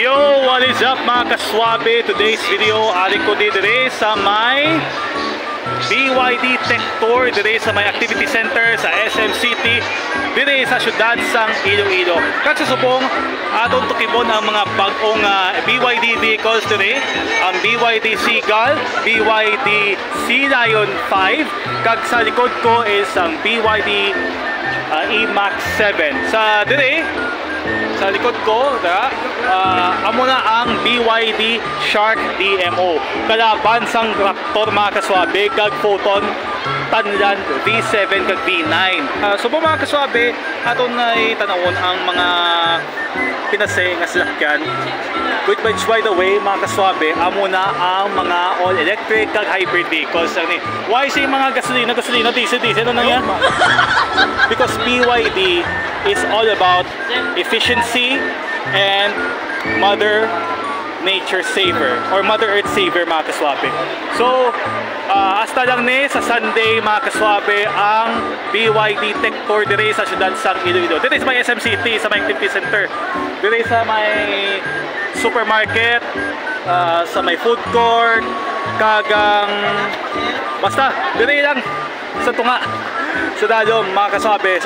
Yo, what is up mga kaswabe? Today's video, ari ko dire sa may BYD Tech Tour, dire sa may activity center sa SM City, dire sa syudad sang Iloilo. Kasusubong atong tukibon ang mga bagong BYD vehicles dire, ang BYD Seagull, BYD Sea Lion 5, kag sa likod ko is ang BYD E-Max 7. Sa dire sa likod ko, amo na ang BYD Shark DMO. Kalaban sang Raptor mga kaswabe, kag Photon Tanlan V7 kag V9. So mga kaswabe, aton na itanawon ang mga pinase nga salakyan. Which by the way mga kaswabe, amo na ang mga all electric kag hybrid vehicles. Why say mga gasolina, diesel, ano na yan? Because BYD is all about efficiency and Mother Nature saver or Mother Earth saver mga kaswabe. So hasta lang ni sa Sunday mga kaswabe ang BYD Tech Tour dire sa syudad sang Iloilo. Dire sa may SM City, sa may activity center, dire sa may supermarket, sa may food court, kagang basta dire lang sa tunga sa dalom mga kaswabe. So,